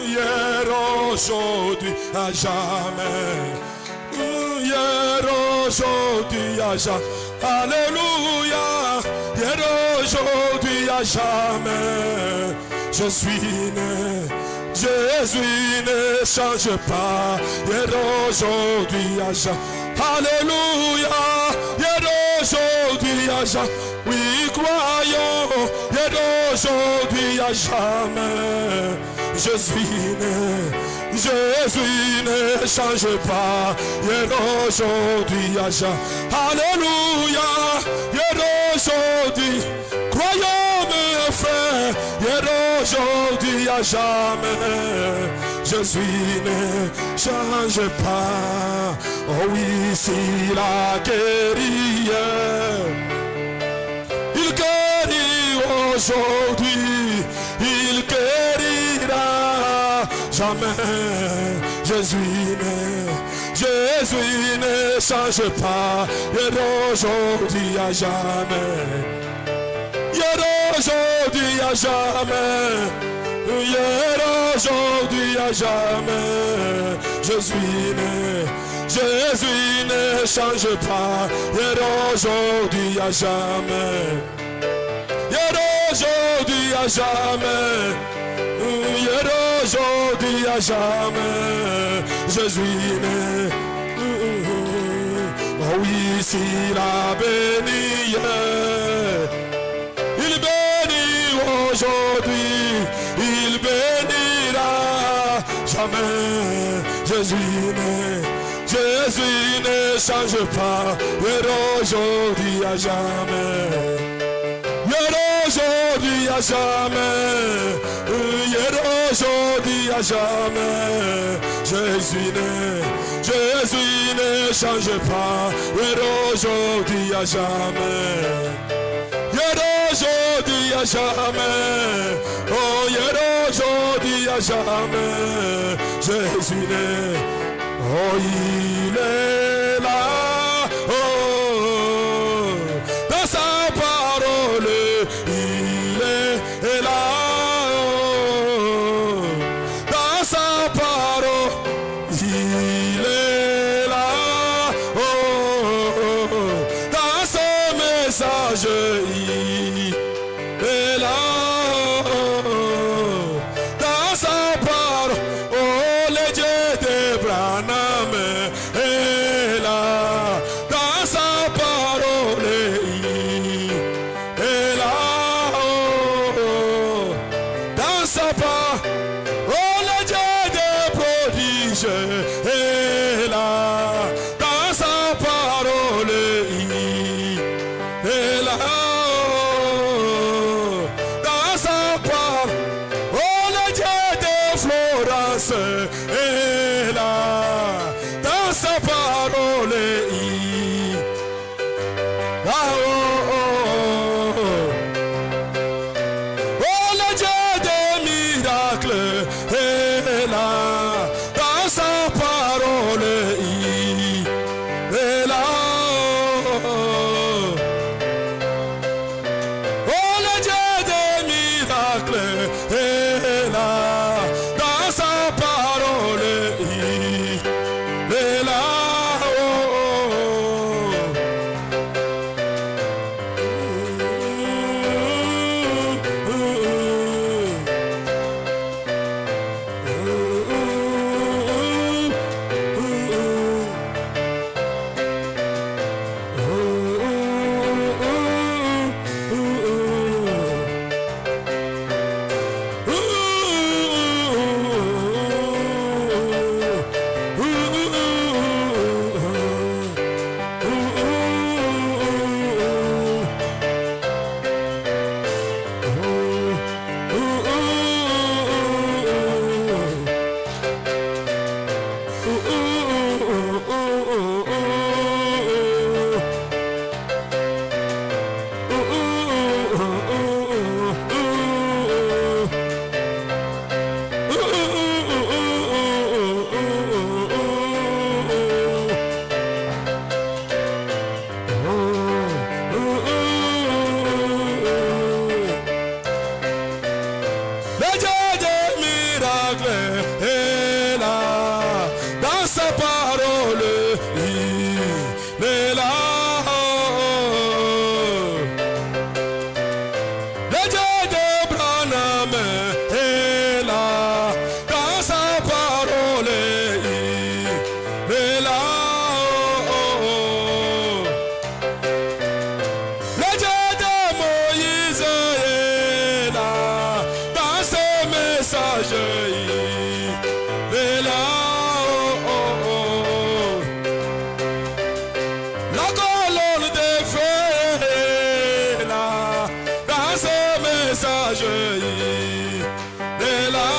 Hier, aujourd'hui, à jamais. Hier, aujourd'hui, à jamais. Alléluia. Hier, aujourd'hui, à jamais. Je suis né. Jésus ne change pas. Hier, aujourd'hui, à jamais. Alléluia. Hier, aujourd'hui, à jamais. Oui, croyons. Hier, aujourd'hui, à jamais. Je suis né, Jésus ne change pas. Hier, aujourd'hui, à jamais. Alléluia. Hier, aujourd'hui, croyons mes frères. Hier, aujourd'hui, à jamais. Je suis né, change pas. Oh oui, s'il a guéri, il guérit aujourd'hui. Il guérira jamais. Jésus ne change pas. Hier, aujourd'hui, à jamais. Hier, aujourd'hui, à jamais. Hier, aujourd'hui, à jamais. Jésus ne change pas. Hier, aujourd'hui, à jamais. Hier, aujourd'hui, à jamais. Hier, aujourd'hui, à jamais. Jésus ne. Oh oui, s'il a béni. Il bénit aujourd'hui. Il bénira jamais. Jésus ne change pas. Hier, aujourd'hui, à jamais. Hier, aujourd'hui, à jamais. Hier, aujourd'hui, à jamais. Jésus ne change pas. Hier, aujourd'hui, à jamais. Hier, aujourd'hui à jamais. Oh, hier, aujourd'hui à jamais. Jésus né. Oh, il est là. Oh, dans sa parole, il est là. Oh, dans sa parole, il est là. Oh, dans son message, il est là. Oh, dans sa parole, oh, le Dieu d'Abraham est là. Dans sa parole, il est là. Oh, dans sa parole, oh, le Dieu des prodiges est là. Dans sa parole, il est là. Oh, dans sa parole, oh, le Dieu de Florence est là. Dans sa parole, il est là. Oh, oh, oh. Oh, le Dieu des miracles est là. Dans sa parole, il est là. Oh, le Dieu des miracles est là. Dans sa parole, il est là. Le Dieu des miracles est là. Dans sa parole, il est là. Le Dieu d'Abraham est là. Dans sa parole, il est là. Le Dieu de Moïse est là. Dans ses messages, il est là. La colonne de feu est là. Dans ses messages, il est là.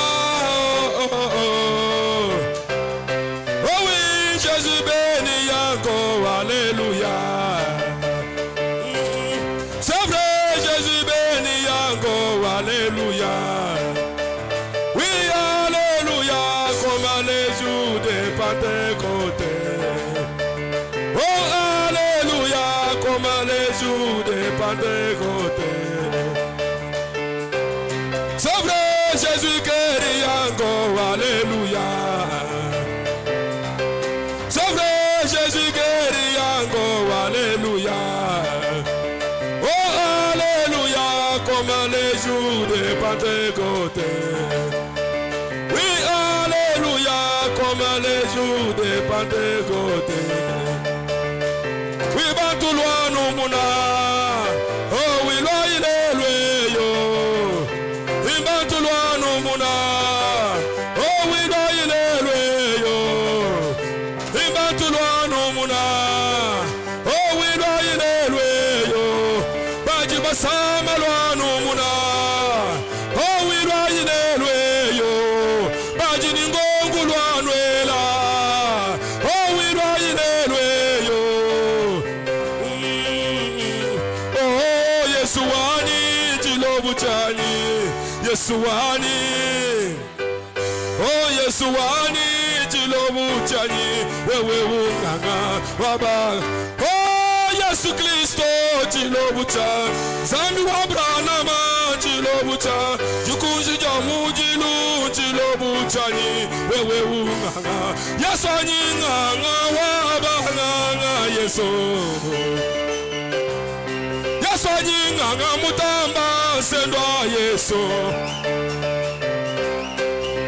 Oh oui, Jésus béni encore, alléluia. C'est vrai, Jésus béni encore, alléluia. Oui, alléluia, comme les jours de Pentecôte. Oh, alléluia, comme les jours de Pentecôte. C'est vrai, Jésus guérit encore, alléluia. C'est vrai, Jésus guérit encore, alléluia. Oh, alléluia, comme les jours de Pentecôte. Oui, alléluia, comme les jours de Pentecôte. Oui, bantu loin nous mona. Oh, oui, loin il est loin yo. Oui, bantu loin nous mona. Oh, oui, loin il est loin yo. Oui, bantu loin nous mona. Oh, oui, loin il est loin yo. Baji basama loin nous mona. Oh, oui, loin il est loin yo. Baji ningongu loin nuela. Oh, oui, loin il est loin yo. Yesu wani. Oh Yesu wani chilobu chani wewe unganga waba. Oh Yesu Kristo chilobu cha zambi wabranama chilobu cha jukunji jamu jilu chilobu chani wewe unganga. Yesu nganga waba nganga Yesu. Yesu nganga mutamba sendwa Yesu.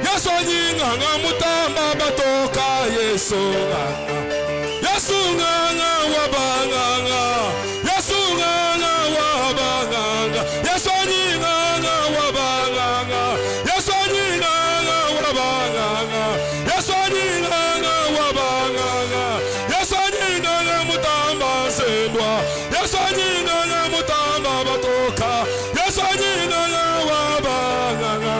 Yesu nganga mutamba batoka Yesu. Yesu nganga wabanganga. Yesu nganga wabanganga. Yesu nganga wabanganga. Yesu nganga wabanganga. Yesu nganga wabanganga. Yesu nganga mutamba sendwa. Yesu nganga mutamba batoka. Yesu nganga wabanganga.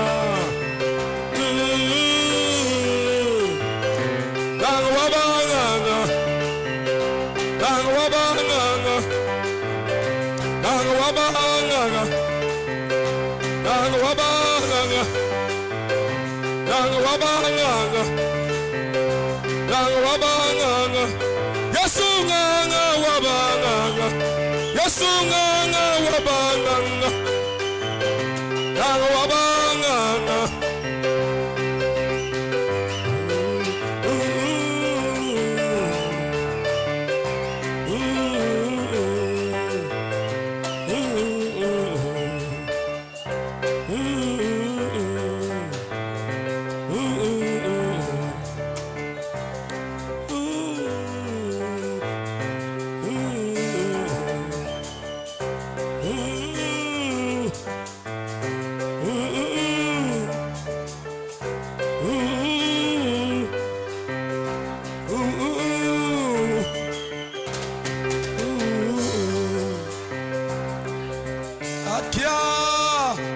Yesu nganga wabanganga. Yesu nganga wabanganga. Nganga wabanganga.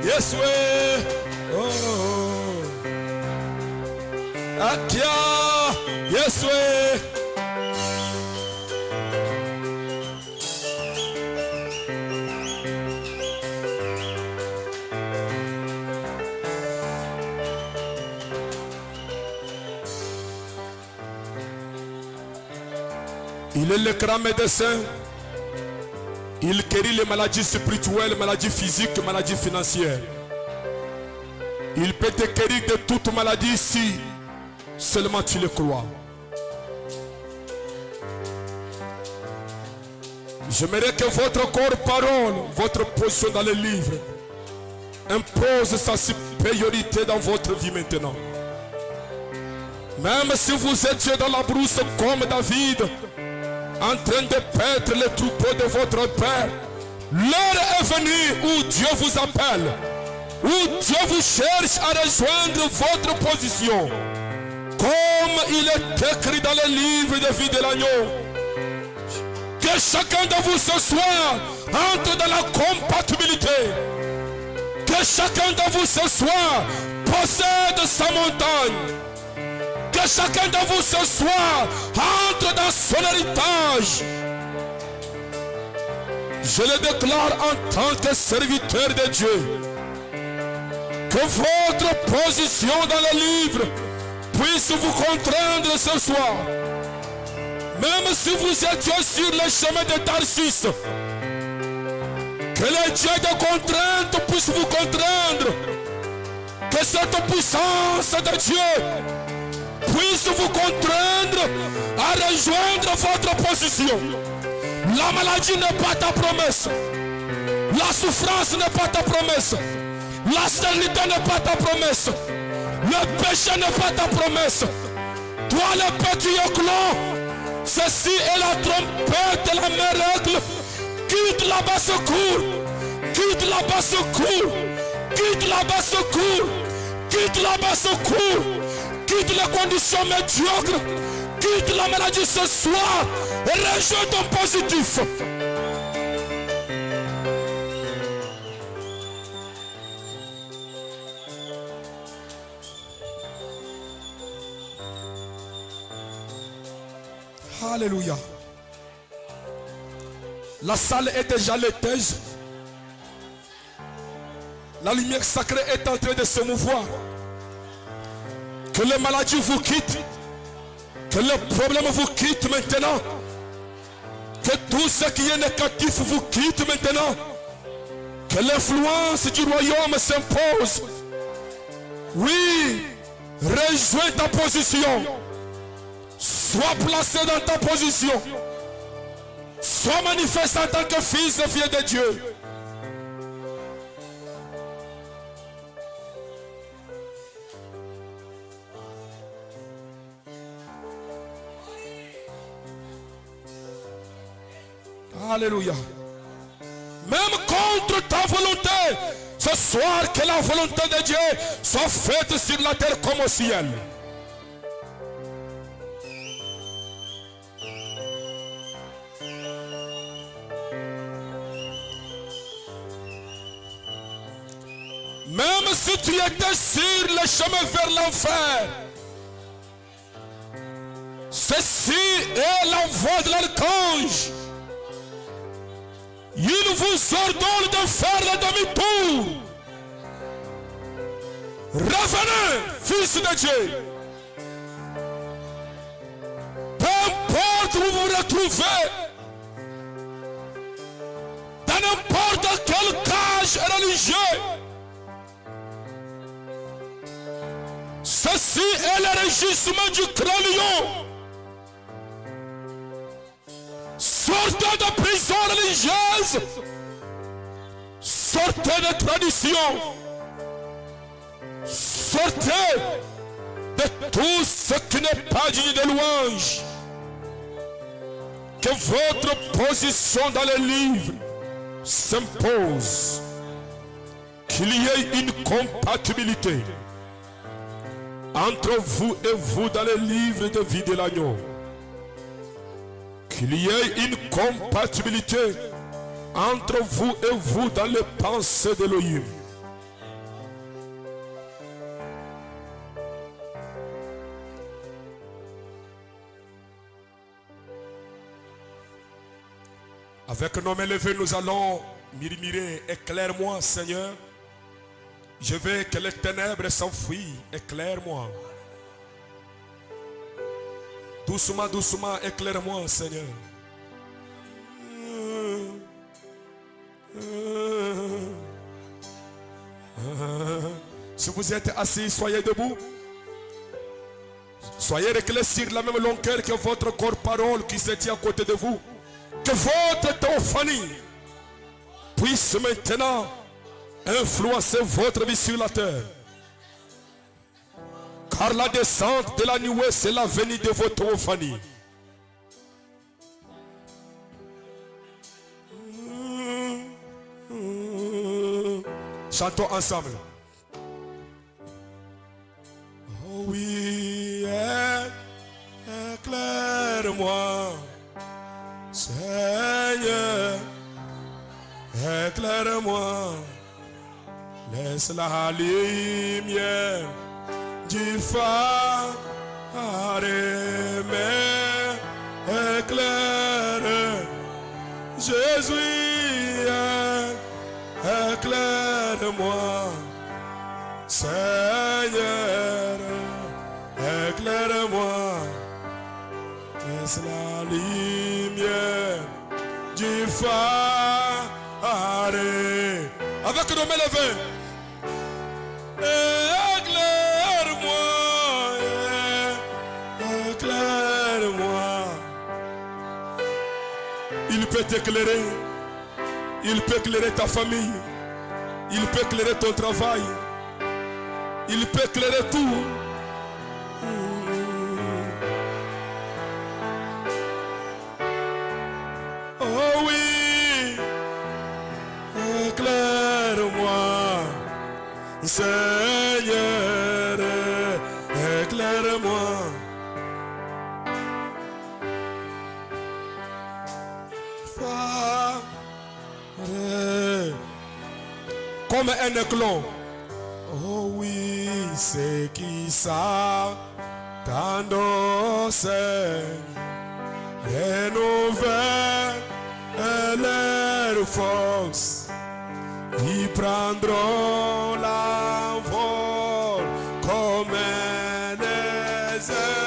Yesu oh akia Yesu il est le grand médecin. Il guérit les maladies spirituelles, maladies physiques, maladies financières. Il peut te guérir de toute maladie ici. Seulement tu le crois. J'aimerais que votre corps, parole, votre position dans le livre impose sa supériorité dans votre vie maintenant. Même si vous étiez dans la brousse comme David, en train de perdre les troupeaux de votre père, l'heure est venue où Dieu vous appelle, où Dieu vous cherche à rejoindre votre position. Comme il est écrit dans le livre de vie de l'agneau, que chacun de vous ce soir entre dans la compatibilité, que chacun de vous ce soir possède sa montagne, que chacun de vous ce soir entre dans son héritage. Je le déclare en tant que serviteur de Dieu, que votre position dans le livre puisse vous contraindre ce soir. Même si vous étiez sur le chemin de Tarsis, que le Dieu de contrainte puisse vous contraindre, que cette puissance de Dieu puisse vous contraindre à rejoindre votre position. La maladie n'est pas ta promesse. La souffrance n'est pas ta promesse. La stérilité n'est pas ta promesse. Le péché n'est pas ta promesse. Toi le petit clan, ceci est la trompette de la miracle. Quitte la basse cour. Quitte la basse cour. Quitte la basse cour. Quitte la basse cour. Quitte les conditions médiocres. Quitte la maladie ce soir. Et rejoins ton positif. Alléluia. La salle est déjà laiteuse. La lumière sacrée est en train de se mouvoir. Que les maladies vous quittent. Que les problèmes vous quittent maintenant. Que tout ce qui est négatif vous quitte maintenant. Que l'influence du royaume s'impose. Oui, rejoins ta position. Sois placé dans ta position. Sois manifesté en tant que fils et fille de Dieu. Alléluia. Même contre ta volonté, ce soir que la volonté de Dieu soit faite sur la terre comme au ciel. Même si tu étais sur le chemin vers l'enfer, ceci est la voix de l'archange. Il vous ordonne de faire le demi-tour. Revenez, fils de Dieu. Peu importe où vous vous retrouvez, dans n'importe quelle cage religieuse, ceci est le régissement du grand lion. Sortez de prison religieuse. Sortez de tradition. Sortez de tout ce qui n'est pas digne de louange. Que votre position dans les livres s'impose. Qu'il y ait une compatibilité entre vous et vous dans les livres de vie de l'agneau. Qu'il y ait une compatibilité entre vous et vous dans les pensées d'Élohim. Avec nos mains levées, nous allons murmurer. Éclaire-moi, Seigneur. Je veux que les ténèbres s'enfuient. Éclaire-moi. Doucement, doucement, éclaire-moi, Seigneur. Si vous êtes assis, soyez debout. Soyez réclés sur la même longueur que votre corps parole qui se tient à côté de vous. Que votre théophanie puisse maintenant influencer votre vie sur la terre. Car la descente de la nuée, c'est la venue de votre théophanie. Chantons ensemble. Oh oui, éclaire-moi, Seigneur, éclaire-moi, laisse la lumière du phare éclaire, Jésus, éclaire-moi, Seigneur, éclaire-moi, laisse la lumière du phare. Avec nos mains levées. Éclaire-moi. Il peut t'éclairer. Il peut éclairer ta famille. Il peut éclairer ton travail. Il peut éclairer tout. Oh oui, éclaire-moi, Seigneur, éclaire-moi. Comme un éclon. Oh oui, c'est qui ça t'endosse, rénover leur force, Ils prendront l'envol comme des aigles,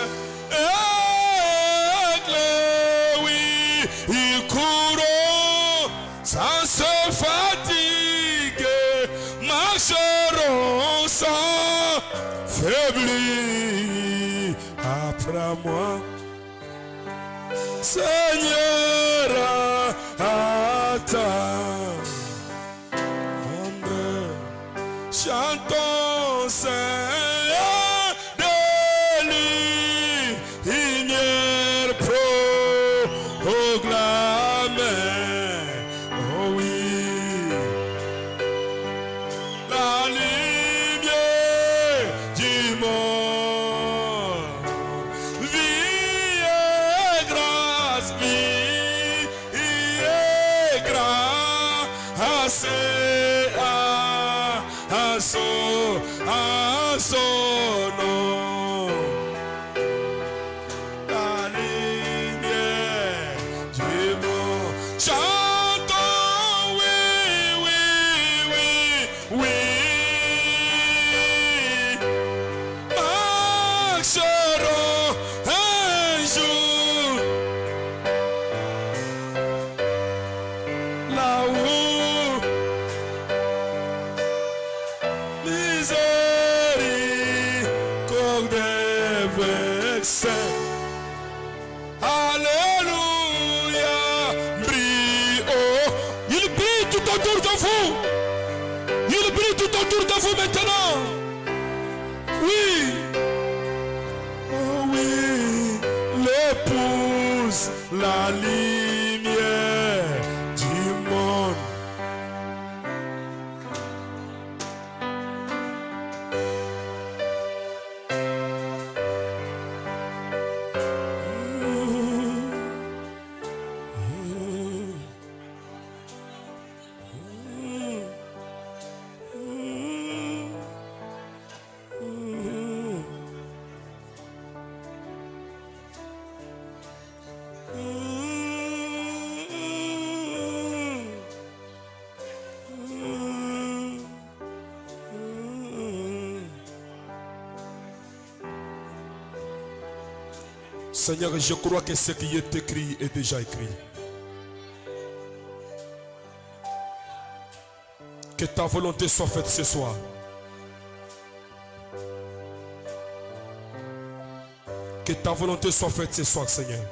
oui, ils courront sans se fatiguer, marcheront sans faiblir. Après-moi, Seigneur, attends. Chantons Seigneur de lumière proclamée. Oh oui, la lumière du monde. Vie et grâce, vie et grâce. À son nom, la lumière du monde. Chantons, oui, oui, oui, oui. Marcherons un jour là-haut. Alléluia, brille, oh, il brille tout autour de vous. Il brille tout autour de vous maintenant. Oui, oh oui, l'épouse, la lumière du monde. Seigneur, je crois que ce qui est écrit est déjà écrit. Que ta volonté soit faite ce soir. Que ta volonté soit faite ce soir, Seigneur.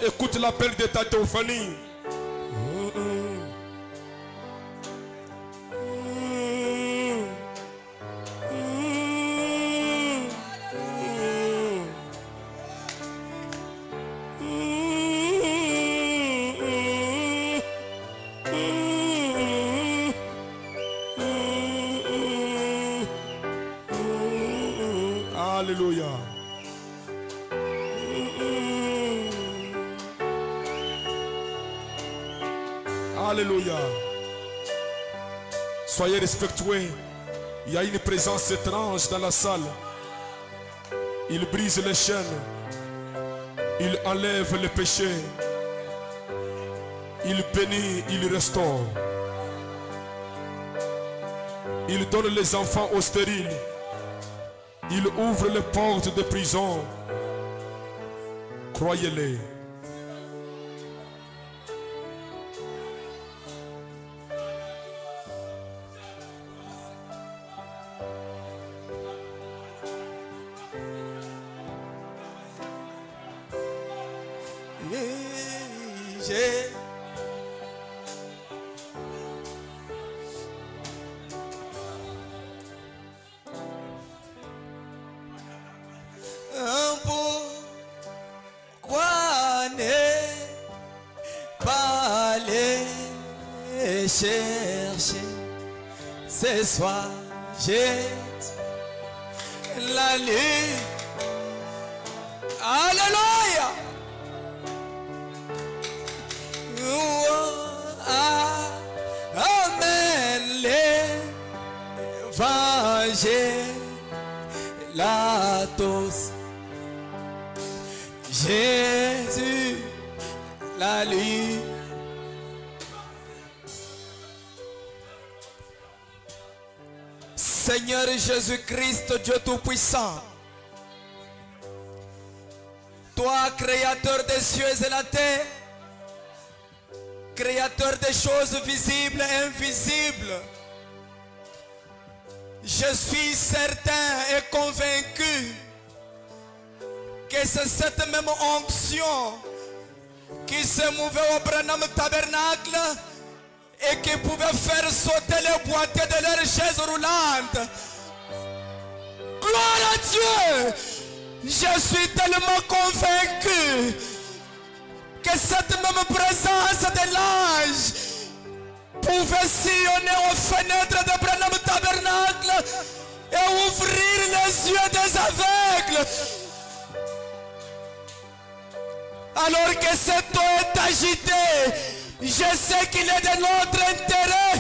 Écoute l'appel de ta théophanie. Alléluia. Alléluia. Soyez respectueux. Il y a une présence étrange dans la salle. Il brise les chaînes. Il enlève les péchés. Il bénit, il restaure. Il donne les enfants aux stériles. Il ouvre les portes de prison. Croyez-le. chercher ce soir, Jésus, la nuit. Alléluia. Oh, ah, amen. L'évangile, la tous. Jésus, la nuit. Seigneur Jésus-Christ, Dieu Tout-Puissant, toi, créateur des cieux et de la terre, créateur des choses visibles et invisibles, je suis certain et convaincu que c'est cette même onction qui se mouvait au Branham Tabernacle et qui pouvait faire sauter les boîtiers de leurs chaises roulantes. Gloire à Dieu! Je suis tellement convaincu que cette même présence de l'ange pouvait sillonner aux fenêtres de Branham Tabernacle et ouvrir les yeux des aveugles. Alors que cette eau est agitée, je sais qu'il est de notre intérêt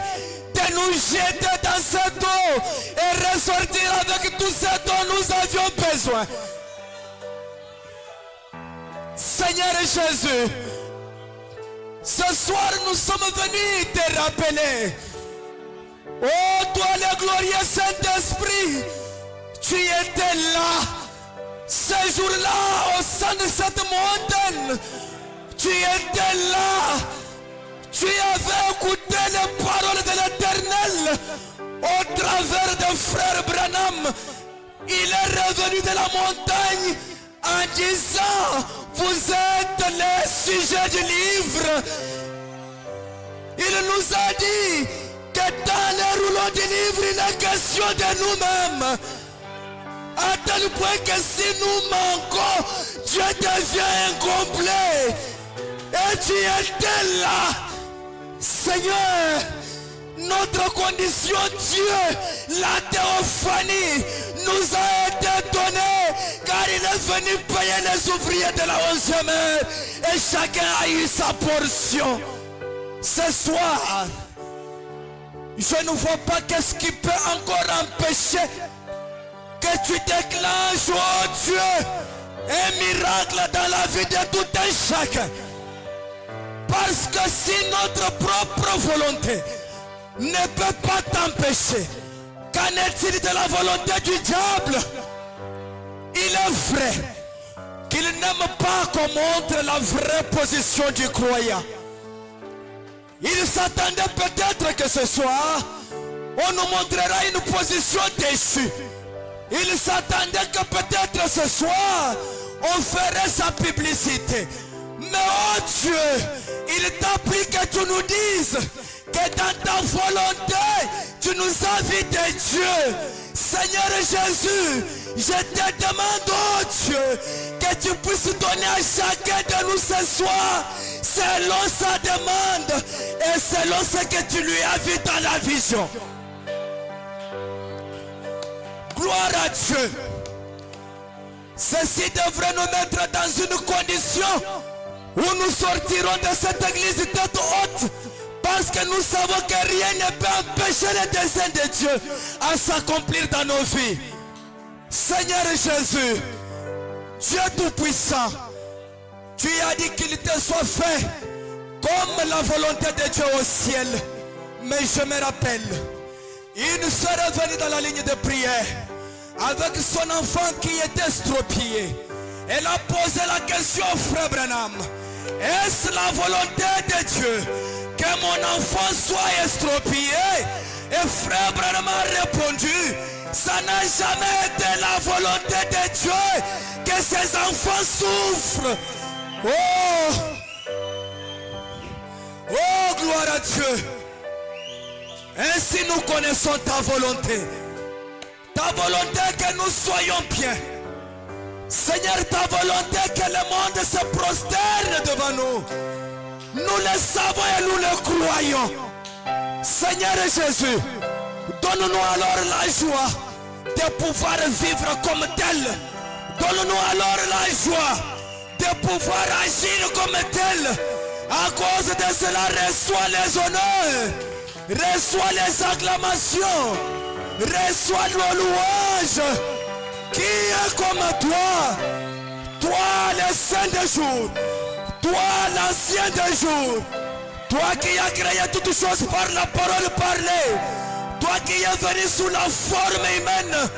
de nous jeter dans cette eau et ressortir avec tout ce dont nous avions besoin. Seigneur Jésus, ce soir nous sommes venus te rappeler. Oh, toi le glorieux Saint-Esprit, tu étais là. Ce jour-là, au sein de cette montagne, tu étais là. Tu avais écouté les paroles de l'Éternel au travers de frère Branham. Il est revenu de la montagne en disant, vous êtes les sujets du livre. Il nous a dit que dans les rouleaux du livre, il est question de nous-mêmes. À tel point que si nous manquons, Dieu devient incomplet. Et tu étais là. Seigneur, notre condition, Dieu, la théophanie nous a été donnée car il est venu payer les ouvriers de la 11e heure et chacun a eu sa portion. Ce soir, je ne vois pas qu'est-ce qui peut encore empêcher que tu déclenches, oh Dieu, un miracle dans la vie de tout un chacun. Parce que si notre propre volonté ne peut pas t'empêcher, qu'en est-il de la volonté du diable? Il est vrai qu'il n'aime pas qu'on montre la vraie position du croyant. Il s'attendait peut-être que ce soir, on nous montrera une position déchue. Il s'attendait que peut-être ce soir, on ferait sa publicité. Mais oh Dieu, il t'a pris que tu nous dises que dans ta volonté, tu nous invites Dieu. Seigneur Jésus, je te demande, oh Dieu, que tu puisses donner à chacun de nous ce soir selon sa demande et selon ce que tu lui as vu dans la vision. Gloire à Dieu. Ceci devrait nous mettre dans une condition où nous sortirons de cette église tête haute, parce que nous savons que rien ne peut empêcher les desseins de Dieu à s'accomplir dans nos vies. Seigneur Jésus, Dieu Tout-Puissant, tu as dit qu'il te soit fait comme la volonté de Dieu au ciel. Mais je me rappelle, une sœur est venue dans la ligne de prière avec son enfant qui était estropié. Elle a posé la question au frère Branham. Est-ce la volonté de Dieu que mon enfant soit estropié? Et frère Branham a répondu, ça n'a jamais été la volonté de Dieu que ses enfants souffrent. Oh, oh, gloire à Dieu. Ainsi nous connaissons ta volonté. Ta volonté que nous soyons bien. Seigneur, ta volonté que le monde se prosterne devant nous. Nous le savons et nous le croyons. Seigneur Jésus, donne-nous alors la joie de pouvoir vivre comme tel. Donne-nous alors la joie de pouvoir agir comme tel. À cause de cela, reçois les honneurs, reçois les acclamations, reçois nos louanges. Qui est comme toi? Toi le Saint des jours, toi l'Ancien des jours, toi qui as créé toutes choses par la parole parlée, toi qui es venu sous la forme humaine,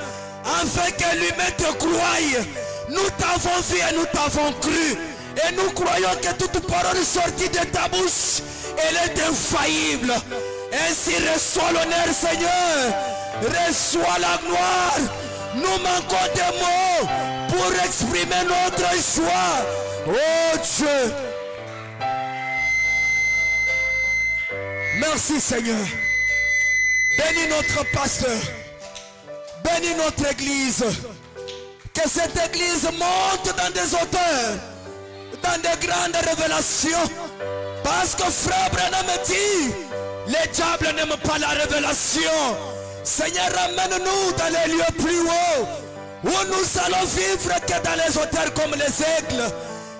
afin que l'humain te croie. Nous t'avons vu et nous t'avons cru. Et nous croyons que toute parole sortie de ta bouche, elle est infaillible. Ainsi reçois l'honneur, Seigneur. Reçois la gloire. Nous manquons de mots pour exprimer notre joie. Oh Dieu. Merci Seigneur. Bénis notre pasteur. Bénis notre église. Que cette église monte dans des hauteurs, dans de grandes révélations. Parce que frère Branham dit, les diables n'aiment pas la révélation. Seigneur, ramène-nous dans les lieux plus hauts, où nous allons vivre que dans les hauteurs comme les aigles.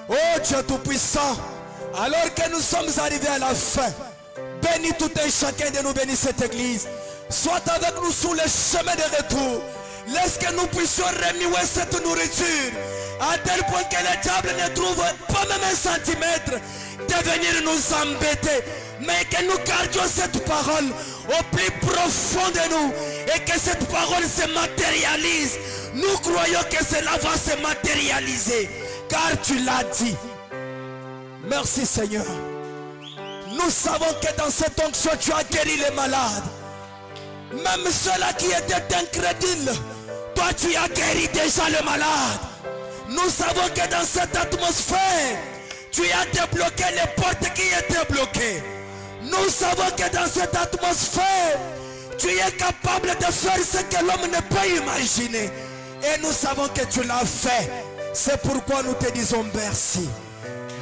Oh Dieu Tout-Puissant, alors que nous sommes arrivés à la fin, bénis tout un chacun de nous, bénis cette église. Sois avec nous sur le chemin de retour. Laisse que nous puissions remuer cette nourriture, à tel point que le diable ne trouve pas même un centimètre de venir nous embêter. Mais que nous gardions cette parole au plus profond de nous et que cette parole se matérialise. Nous croyons que cela va se matérialiser car tu l'as dit. Merci Seigneur. Nous savons que dans cette onction tu as guéri les malades. Même ceux-là qui étaient incrédules, toi tu as guéri déjà le malade. Nous savons que dans cette atmosphère, tu as débloqué les portes qui étaient bloquées. Nous savons que dans cette atmosphère, tu es capable de faire ce que l'homme ne peut imaginer. Et nous savons que tu l'as fait. C'est pourquoi nous te disons merci.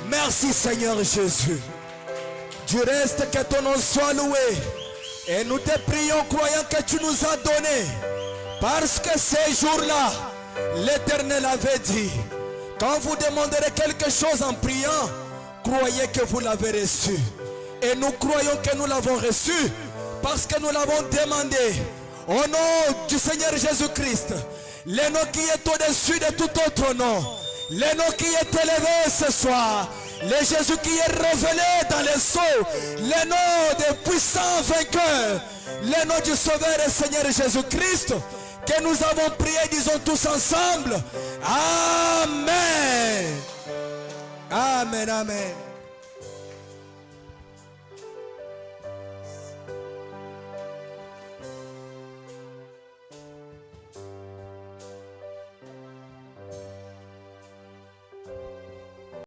Merci Seigneur Jésus. Du reste, que ton nom soit loué. Et nous te prions croyant que tu nous as donné. Parce que ces jours-là, l'Éternel avait dit, quand vous demanderez quelque chose en priant, croyez que vous l'avez reçu. Et nous croyons que nous l'avons reçu parce que nous l'avons demandé. Au nom du Seigneur Jésus-Christ, le nom qui est au-dessus de tout autre nom, le nom qui est élevé ce soir, le Jésus qui est révélé dans les sceaux, le nom des puissants vainqueurs, le nom du Sauveur et Seigneur Jésus-Christ, que nous avons prié, disons tous ensemble. Amen. Amen, amen.